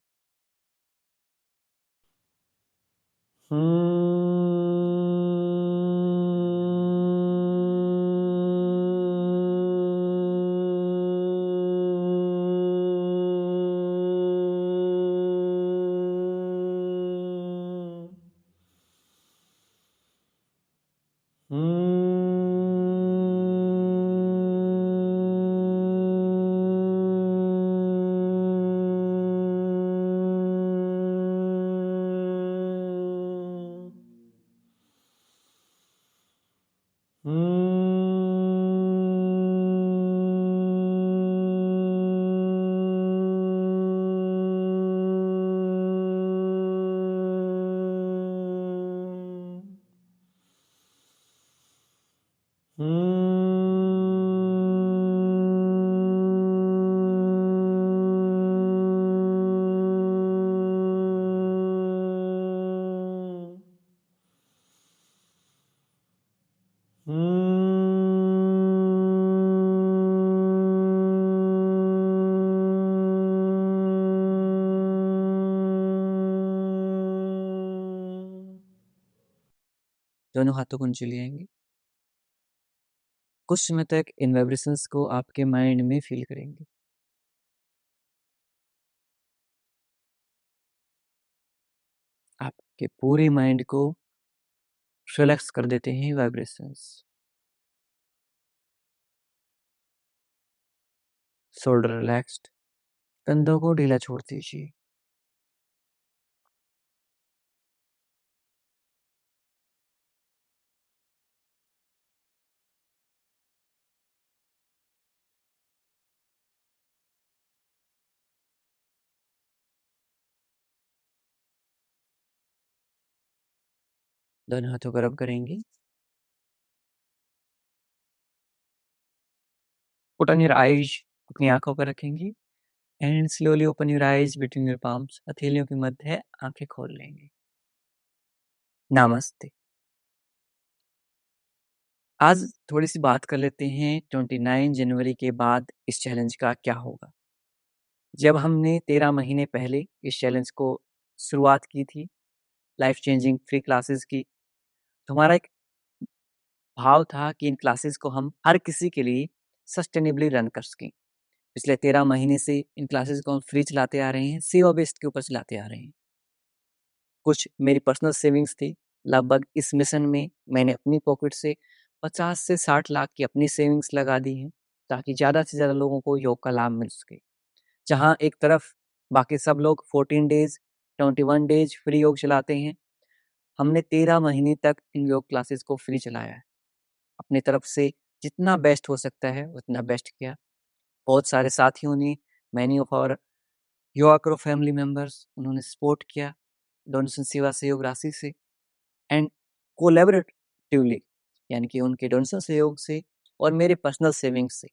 दोनों हाथों को नीचे ले आएंगे। कुछ समय तक इन वाइब्रेशंस को आपके माइंड में फील करेंगे। आपके पूरे माइंड को रिलैक्स कर देते हैं वाइब्रेशंस। शोल्डर रिलैक्स्ड, कंधों को ढीला छोड़ दीजिए। दोनों हाथों को रब करेंगे। पुट ऑन योर आईज, अपनी आंखों पर रखेंगे and slowly open your eyes between your palms. हथेलियों के मध्य आंखें खोल लेंगे। नमस्ते। आज थोड़ी सी बात कर लेते हैं 29 जनवरी के बाद इस चैलेंज का क्या होगा। जब हमने 13 महीने पहले इस चैलेंज को शुरुआत की थी, लाइफ चेंजिंग फ्री क्लासेस की, तो हमारा एक भाव था कि इन क्लासेस को हम हर किसी के लिए सस्टेनेबली रन कर सकें। पिछले 13 महीने से इन क्लासेस को हम फ्री चलाते आ रहे हैं, सेवा बेस्ड के ऊपर चलाते आ रहे हैं। कुछ मेरी पर्सनल सेविंग्स थी। लगभग इस मिशन में मैंने अपनी पॉकेट से 50 से 60 लाख की अपनी सेविंग्स लगा दी हैं, ताकि ज़्यादा से ज़्यादा लोगों को योग का लाभ मिल सके। जहाँ एक तरफ बाकी सब लोग 14 डेज 21 डेज फ्री योग चलाते हैं, हमने 13 महीने तक इन योग क्लासेस को फ्री चलाया है। अपनी तरफ से जितना बेस्ट हो सकता है उतना बेस्ट किया। बहुत सारे साथियों ने, मैनी ऑफ आवर योगा करो फैमिली मेम्बर्स, उन्होंने सपोर्ट किया डोनेशन सेवा सहयोग राशि से एंड कोलैबोरेटिवली, यानी कि उनके डोनेशन सहयोग से और मेरे पर्सनल सेविंग्स से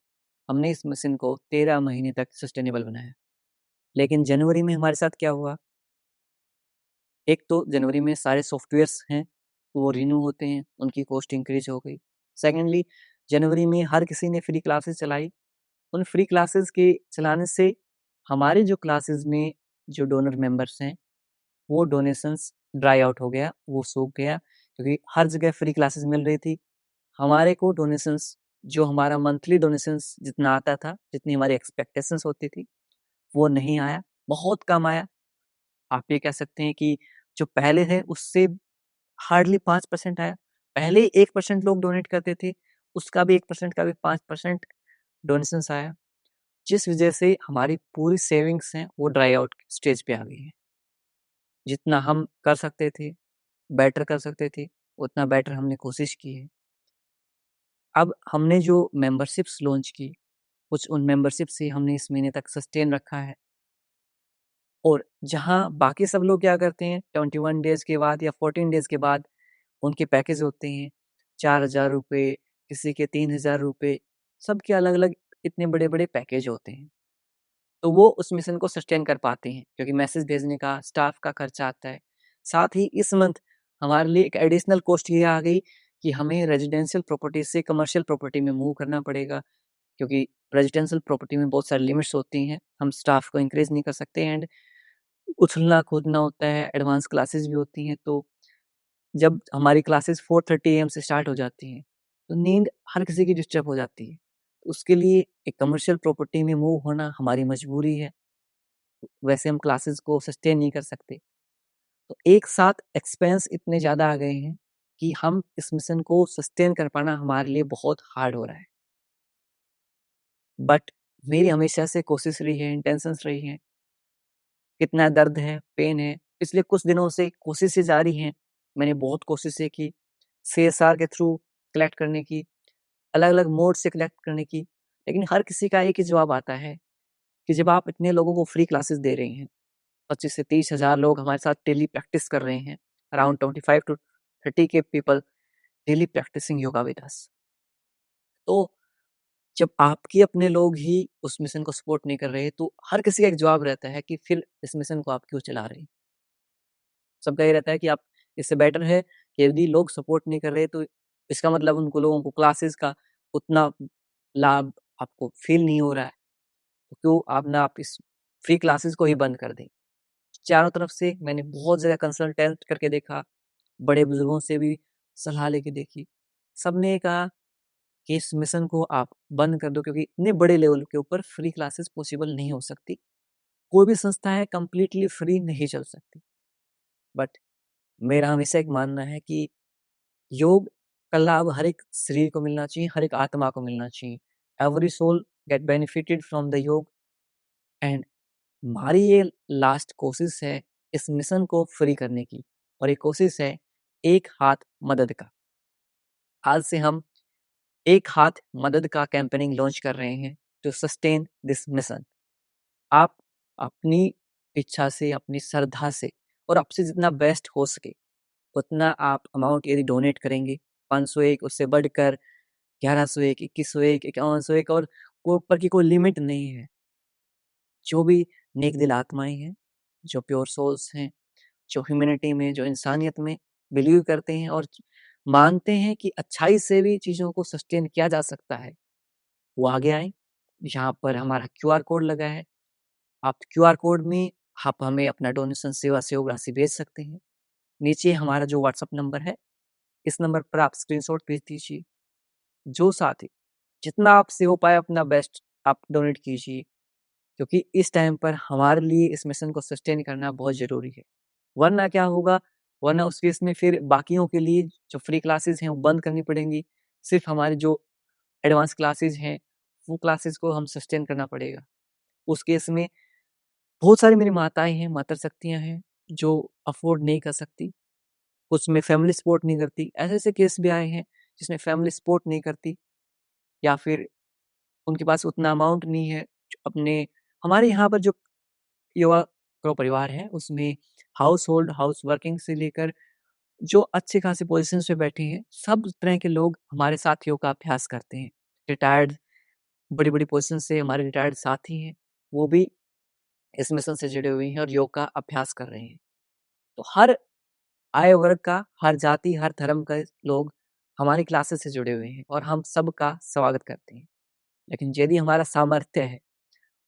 हमने इस मिशन को 13 महीने तक सस्टेनेबल बनाया। लेकिन जनवरी में हमारे साथ क्या हुआ? एक तो जनवरी में सारे सॉफ्टवेयर्स हैं वो रिन्यू होते हैं, उनकी कॉस्ट इंक्रीज हो गई। सेकेंडली, जनवरी में हर किसी ने फ्री क्लासेस चलाई। उन फ्री क्लासेस के चलाने से हमारे जो क्लासेस में जो डोनर मेंबर्स हैं, वो डोनेशंस ड्राई आउट हो गया, वो सूख गया, क्योंकि हर जगह फ्री क्लासेस मिल रही थी। हमारे को डोनेशंस, जो हमारा मंथली डोनेशंस जितना आता था, जितनी हमारी एक्सपेक्टेशंस होती थी, वो नहीं आया, बहुत कम आया। आप ये कह सकते हैं कि जो पहले है उससे हार्डली 5% आया। पहले 1% लोग डोनेट करते थे, उसका भी 1% का भी 5% डोनेशंस आया, जिस वजह से हमारी पूरी सेविंग्स हैं वो ड्राई आउट स्टेज पे आ गई है। जितना हम कर सकते थे, बेटर कर सकते थे, उतना बेटर हमने कोशिश की है। अब हमने जो मेंबरशिप्स लॉन्च की, कुछ उन मेंबरशिप से हमने इस महीने तक सस्टेन रखा है। और जहाँ बाकी सब लोग क्या करते हैं, 21 डेज के बाद या 14 डेज के बाद उनके पैकेज होते हैं 4,000 रुपये, किसी के 3,000 रुपये, सबके अलग अलग इतने बड़े बड़े पैकेज होते हैं। तो वो उस मिशन को सस्टेन कर पाते हैं, क्योंकि मैसेज भेजने का, स्टाफ का खर्चा आता है। साथ ही इस मंथ हमारे लिए एक एडिशनल कॉस्ट ये आ गई कि हमें रेजिडेंशियल प्रॉपर्टी से कमर्शियल प्रॉपर्टी में मूव करना पड़ेगा, क्योंकि रेजिडेंशियल प्रॉपर्टी में बहुत सारी लिमिट्स होती हैं, हम स्टाफ को इंक्रीज नहीं कर सकते एंड उछलना कूदना होता है, एडवांस क्लासेस भी होती हैं। तो जब हमारी क्लासेस 4:30 AM से स्टार्ट हो जाती हैं, तो नींद हर किसी की डिस्टर्ब हो जाती है। उसके लिए एक कमर्शियल प्रॉपर्टी में मूव होना हमारी मजबूरी है। वैसे हम क्लासेस को सस्टेन नहीं कर सकते। तो एक साथ एक्सपेंस इतने ज़्यादा आ गए हैं कि हम इस मिशन को सस्टेन कर पाना हमारे लिए बहुत हार्ड हो रहा है। बट मेरी हमेशा से कोशिश रही है, इंटेंशंस रही हैं, कितना दर्द है, पेन है, पिछले कुछ दिनों से कोशिशें जारी हैं। मैंने बहुत कोशिशें की, सीएसआर के थ्रू कलेक्ट करने की, अलग-अलग मोड से कलेक्ट करने की, लेकिन हर किसी का एक ही जवाब आता है कि जब आप इतने लोगों को फ्री क्लासेस दे रहे हैं, 25 से 30 हज़ार लोग हमारे साथ डेली प्रैक्टिस कर रहे हैं, अराउंड 25 टू 30 के people daily practicing yoga with us. तो जब आपके अपने लोग ही उस मिशन को सपोर्ट नहीं कर रहे, तो हर किसी का एक जवाब रहता है कि फिर इस मिशन को आप क्यों चला रहे हैं? सबका ये रहता है कि आप, इससे बेटर है कि यदि लोग सपोर्ट नहीं कर रहे, तो इसका मतलब उनको लोगों को क्लासेस का उतना लाभ आपको फ़ील नहीं हो रहा है, तो क्यों आप ना आप इस फ्री क्लासेस को ही बंद कर दें। चारों तरफ से मैंने बहुत ज़्यादा कंसल्टेंट करके देखा, बड़े बुजुर्गों से भी सलाह लेके देखी। सबने कहा कि इस मिशन को आप बंद कर दो क्योंकि इतने बड़े लेवल के ऊपर फ्री क्लासेस पॉसिबल नहीं हो सकती। कोई भी संस्था है कंप्लीटली फ्री नहीं चल सकती। बट मेरा हमेशा एक मानना है कि योग का लाभ हर एक शरीर को मिलना चाहिए, हर एक आत्मा को मिलना चाहिए। Every soul get benefited from the yoga and हमारी ये लास्ट कोशिश है इस मिशन को फ्री करने की और ये कोशिश है एक हाथ मदद का। आज से हम एक हाथ मदद का कैंपेनिंग लॉन्च कर रहे हैं टू सस्टेन दिस मिशन। आप अपनी इच्छा से, अपनी श्रद्धा से और आपसे जितना बेस्ट हो सके उतना आप अमाउंट यदि डोनेट करेंगे, 501 उससे बढ़कर 1101, 2101, 5101 और ऊपर की कोई लिमिट नहीं है। जो भी नेक दिल आत्माएं हैं, जो प्योर सोल्स हैं, जो ह्यूमैनिटी में, जो इंसानियत में बिलीव करते हैं और मानते हैं कि अच्छाई से भी चीज़ों को सस्टेन किया जा सकता है, वो आगे आएँ। यहाँ पर हमारा क्यूआर कोड लगा है। आप क्यूआर कोड में आप हमें अपना डोनेशन सेवा सहयोग राशि भेज सकते हैं। नीचे हमारा जो व्हाट्सएप नंबर है, इस नंबर पर आप स्क्रीनशॉट भेज दीजिए। जो साथी जितना आपसे हो पाए अपना बेस्ट आप डोनेट कीजिए क्योंकि इस टाइम पर हमारे लिए इस मिशन को सस्टेन करना बहुत ज़रूरी है। वरना क्या होगा, वरना उस केस में फिर बाकियों के लिए जो फ्री क्लासेस हैं वो बंद करनी पड़ेंगी। सिर्फ हमारी जो एडवांस क्लासेस हैं वो क्लासेस को हम सस्टेन करना पड़ेगा। उस केस में बहुत सारी मेरी माताएँ हैं, माता शक्तियाँ हैं जो अफ़ोर्ड नहीं कर सकती। कुछ में फैमिली सपोर्ट नहीं करती। ऐसे-ऐसे केस भी आए हैं जिसमें फैमिली सपोर्ट नहीं करती या फिर उनके पास उतना अमाउंट नहीं है। अपने हमारे यहाँ पर जो युवा का परिवार है उसमें हाउस होल्ड, हाउस वर्किंग से लेकर जो अच्छे खासे पोज़ीशन्स पे बैठे हैं, सब तरह के लोग हमारे साथ योग का अभ्यास करते हैं। रिटायर्ड बड़ी-बड़ी पोज़ीशन से हमारे रिटायर्ड साथी हैं, वो भी इस मिशन से जुड़े हुए हैं और योग का अभ्यास कर रहे हैं। तो हर आय वर्ग का, हर जाति, हर धर्म के लोग हमारी क्लासेस से जुड़े हुए हैं और हम सबका स्वागत करते हैं। लेकिन यदि हमारा सामर्थ्य है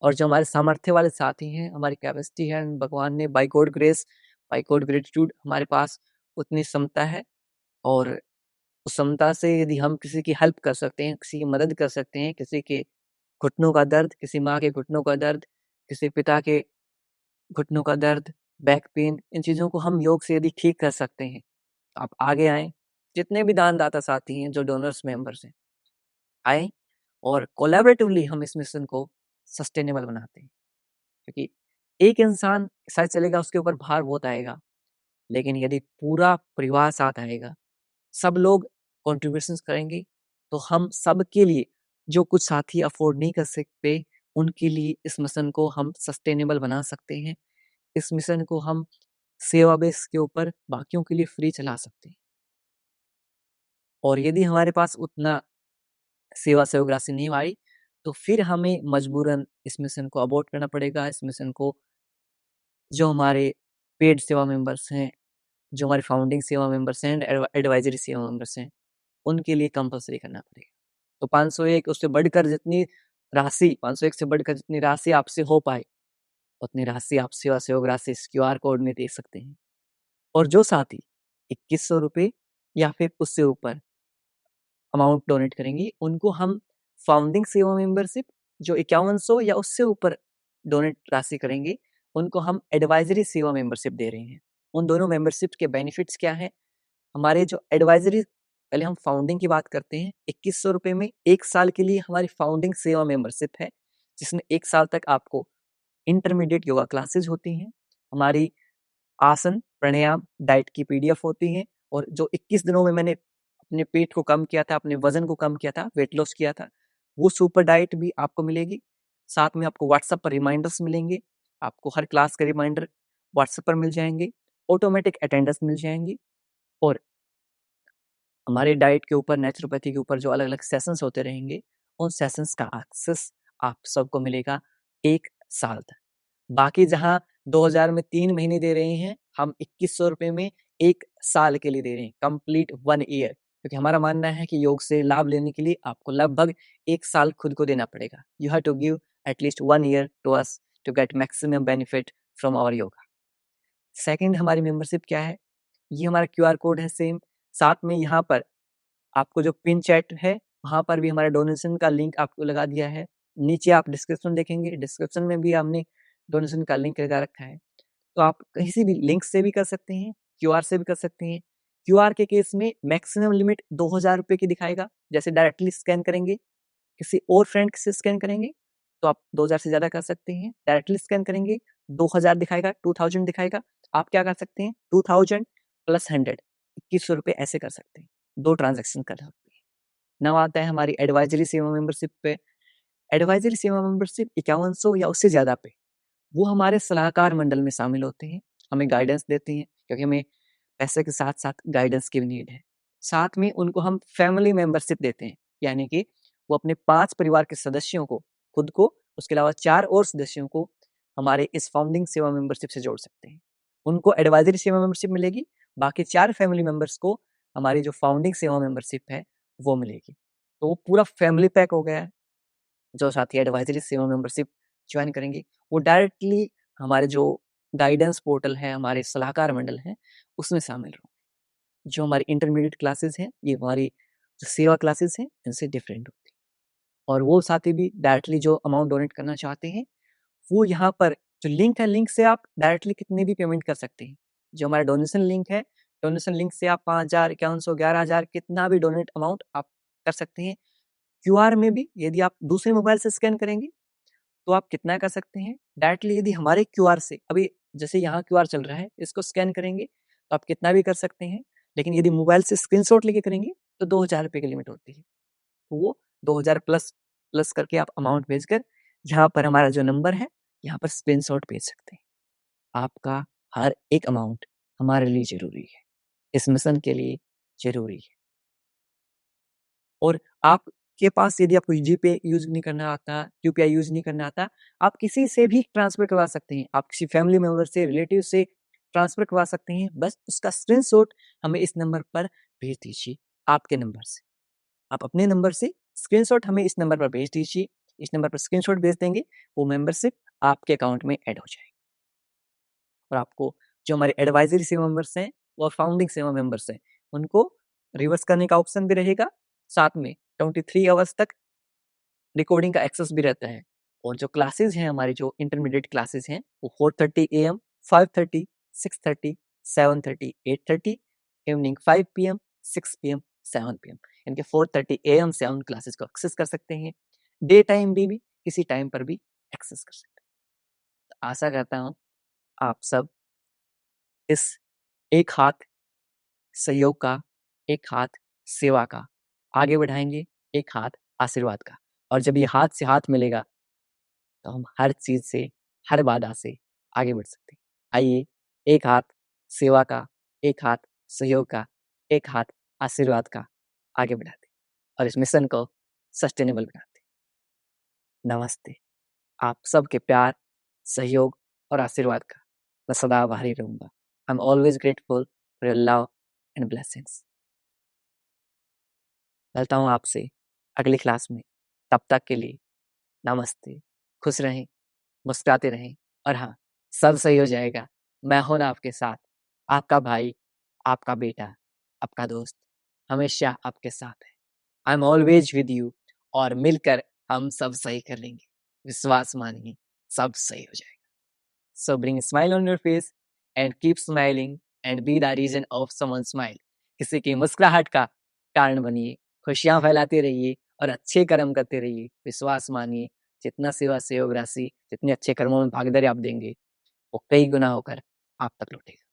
और जो हमारे सामर्थ्य वाले साथी हैं, हमारी कैपेसिटी है, भगवान ने by god grace, by god gratitude हमारे पास उतनी क्षमता है और उस क्षमता से यदि हम किसी की हेल्प कर सकते हैं, किसी की मदद कर सकते हैं, किसी के घुटनों का दर्द, किसी माँ के घुटनों का दर्द, किसी पिता के घुटनों का दर्द, बैक पेन, इन चीज़ों को हम योग से यदि ठीक कर सकते हैं, आप आगे आएँ। जितने भी दानदाता साथी हैं, जो डोनर्स मेंबर्स हैं, आएँ और कोलैबोरेटिवली हम इस मिशन को सस्टेनेबल बनाते हैं। क्योंकि एक इंसान शायद चलेगा, उसके ऊपर भार बहुत आएगा, लेकिन यदि पूरा परिवार साथ आएगा, सब लोग कॉन्ट्रिब्यूशंस करेंगे, तो हम सबके लिए जो कुछ साथी अफ़ोर्ड नहीं कर सकते, उनके लिए इस मिशन को हम सस्टेनेबल बना सकते हैं। इस मिशन को हम सेवा बेस के ऊपर बाकियों के लिए फ्री चला सकते हैं। और यदि हमारे पास उतना सेवा सहयोग राशि नहीं आई, तो फिर हमें मजबूरन इस मिशन को अबॉर्ट करना पड़ेगा। इस मिशन को जो हमारे पेड सेवा मेंबर्स हैं, जो हमारे फाउंडिंग सेवा मेंबर्स हैं एंड एडवाइजरी सेवा मेंबर्स हैं, उनके लिए कंपल्सरी करना पड़ेगा। तो 501 उससे बढ़कर जितनी राशि 501 से बढ़कर जितनी राशि आपसे हो पाए, उतनी राशि आप सेवा सहयोग राशि इस क्यूआर कोड में दे सकते हैं। और जो साथी ₹2100 या फिर उससे ऊपर अमाउंट डोनेट करेंगे, उनको हम फाउंडिंग सेवा मेंबरशिप जो 5100 या उससे ऊपर डोनेट राशि करेंगे, उनको हम एडवाइजरी सेवा मेंबरशिप दे रहे हैं। उन दोनों मेंबरशिप के बेनिफिट्स क्या हैं? हमारे जो एडवाइजरी पहले हम फाउंडिंग की बात करते हैं, ₹2100 में 1 साल के लिए हमारी फाउंडिंग सेवा मेंबरशिप है, जिसमें 1 साल तक आपको इंटरमीडिएट योगा क्लासेस होती हैं। हमारी आसन, प्राणायाम, डाइट की पीडीएफ होती हैं और जो 21 दिनों में मैंने अपने पेट को कम किया था, अपने वज़न को कम किया था, वेट लॉस किया था, वो सुपर डाइट भी आपको मिलेगी। साथ में आपको व्हाट्सएप पर रिमाइंडर्स मिलेंगे, आपको हर क्लास के रिमाइंडर व्हाट्सएप पर मिल जाएँगे, ऑटोमेटिक अटेंडेंस मिल जाएँगी और हमारे डाइट के ऊपर, नेचुरोपैथी के ऊपर जो अलग-अलग सेशंस होते रहेंगे, उन सेशंस का एक्सेस आप सबको मिलेगा 1 साल तक। बाकी जहाँ 2000 में 3 महीने दे रहे हैं, हम ₹2100 में 1 साल के लिए दे रहे हैं, कंप्लीट 1 ईयर। क्योंकि हमारा मानना है कि योग से लाभ लेने के लिए आपको लगभग 1 साल खुद को देना पड़ेगा। You have to give at least 1 year to us to get maximum benefit from our yoga. Second हमारी मेंबरशिप क्या है? ये हमारा क्यूआर कोड है सेम, साथ में यहाँ पर आपको जो पिन चैट है वहाँ पर भी हमारा डोनेशन का लिंक आपको लगा दिया है। नीचे आप डिस्क्रिप्शन देखेंगे, डिस्क्रिप्शन में भी हमने डोनेशन का लिंक लगा रखा है। तो आप कहीं से भी लिंक से भी कर सकते हैं, क्यूआर से भी कर सकते हैं। क्यूआर के केस में मैक्सिमम लिमिट 2000 रुपये की दिखाएगा। जैसे डायरेक्टली स्कैन करेंगे, किसी और फ्रेंड से स्कैन करेंगे तो आप 2000 से ज़्यादा कर सकते हैं। डायरेक्टली स्कैन करेंगे 2000 दिखाएगा, 2000 दिखाएगा। आप क्या कर सकते हैं 2000 प्लस 100 2100 रुपये ऐसे कर सकते हैं। 2 ट्रांज़ैक्शन कर सकते हैं। now आता है हमारी एडवाइजरी सेवा मेंबरशिप पे। एडवाइजरी सेवा मेंबरशिप 5100 या उससे ज़्यादा पे वो हमारे सलाहकार मंडल में शामिल होते हैं, हमें गाइडेंस देते हैं क्योंकि हमें पैसे के साथ-साथ गाइडेंस की भी नीड है। साथ में उनको हम फैमिली मेंबरशिप देते हैं, यानी कि वो अपने 5 परिवार के सदस्यों को, खुद को, उसके अलावा 4 और सदस्यों को हमारे इस फाउंडिंग सेवा मेंबरशिप से जोड़ सकते हैं। उनको एडवाइजरी सेवा मेंबरशिप मिलेगी, बाकी 4 फैमिली मेंबर्स को हमारी जो फाउंडिंग सेवा मेंबरशिप है, वो मिलेगी। तो वो पूरा फैमिली पैक हो गया है। जो साथी एडवाइजरी सेवा मेंबरशिप ज्वाइन करेंगे, वो डायरेक्टली हमारे जो गाइडेंस पोर्टल है, हमारे सलाहकार मंडल हैं, उसमें शामिल होंगे। जो हमारी इंटरमीडिएट क्लासेस हैं, ये हमारी जो सेवा क्लासेस हैं, इनसे डिफरेंट होती है। और वो साथी भी डायरेक्टली जो अमाउंट डोनेट करना चाहते हैं, वो यहाँ पर जो लिंक है, लिंक से आप डायरेक्टली कितने भी पेमेंट कर सकते हैं। जो हमारा डोनेशन लिंक है, डोनेशन लिंक से आप 5000, 5100, 11000 कितना भी डोनेट अमाउंट आप कर सकते हैं। क्यूआर में भी यदि आप दूसरे मोबाइल से स्कैन करेंगे तो आप कितना कर सकते हैं। डायरेक्टली यदि हमारे क्यूआर से अभी जैसे यहाँ क्यूआर चल रहा है, इसको स्कैन करेंगे तो आप कितना भी कर सकते हैं। लेकिन यदि मोबाइल से स्क्रीनशॉट लेके करेंगे तो 2000 रुपये की लिमिट होती है। तो वो 2000 प्लस प्लस करके आप अमाउंट भेजकर यहाँ पर हमारा जो नंबर है, यहाँ पर स्क्रीनशॉट भेज सकते हैं। आपका हर एक अमाउंट हमारे लिए ज़रूरी है, इस मिशन के लिए ज़रूरी है। और आपके पास यदि आपको जीपे यूज़ नहीं करना आता, यूपीआई यूज़ नहीं करना आता, आप किसी से भी ट्रांसफ़र करवा सकते हैं। आप किसी फैमिली मेंबर से, रिलेटिव से ट्रांसफ़र करवा सकते हैं। बस उसका स्क्रीनशॉट हमें इस नंबर पर भेज दीजिए, आपके नंबर से। आप अपने नंबर से स्क्रीनशॉट हमें इस नंबर पर भेज दीजिए। इस नंबर पर स्क्रीनशॉट भेज देंगे, वो मेंबरशिप आपके अकाउंट में ऐड हो जाएगी। और आपको जो हमारे एडवाइजरी सेवा मेंबर्स हैं और फाउंडिंग सेवा मेंबर्स हैं, उनको रिवर्स करने का ऑप्शन भी रहेगा। साथ में 23 आवर्स तक रिकॉर्डिंग का एक्सेस भी रहता है। और जो क्लासेस हैं, हमारी जो इंटरमीडिएट क्लासेस हैं, वो 4:30 AM, 5:30, 6:30, 7:30, 8:30, evening 5 PM, 6 PM, 7 PM। इनके 4:30 AM से उन क्लासेस को एक्सेस कर सकते हैं। डे टाइम भी किसी टाइम पर भी एक्सेस कर सकते हैं। तो आशा करता हूँ आप सब इस एक हाथ सहयोग का, एक हाथ सेवा का आगे बढ़ाएँगे, एक हाथ आशीर्वाद का। और जब ये हाथ से हाथ मिलेगा तो हम हर चीज़ से, हर बाधा से आगे बढ़ सकते हैं। आइए, एक हाथ सेवा का, एक हाथ सहयोग का, एक हाथ आशीर्वाद का आगे बढ़ाते हैं और इस मिशन को सस्टेनेबल बनाते हैं। नमस्ते। आप सबके प्यार, सहयोग और आशीर्वाद का मैं सदा आभारी रहूँगा। I am always grateful for your love and blessings. मिलता हूँ आपसे अगली क्लास में। तब तक के लिए नमस्ते। खुश रहें, मुस्कुराते रहें और हाँ, सब सही हो जाएगा। मैं हूँ ना आपके साथ, आपका भाई, आपका बेटा, आपका दोस्त, हमेशा आपके साथ है। I am always with you और मिलकर हम सब सही कर लेंगे। विश्वास मानिए, सब सही हो जाएगा। So bring smile on your face and keep smiling and be the reason of someone smile. किसी की मुस्कुराहट का कारण बनिए, खुशियाँ फैलाते रहिए और अच्छे कर्म करते रहिए। विश्वास मानिए, जितना सेवा सहयोग राशि, जितने अच्छे कर्मों में भागीदारी आप देंगे, वो कई गुना होकर आप तक लौटेगा।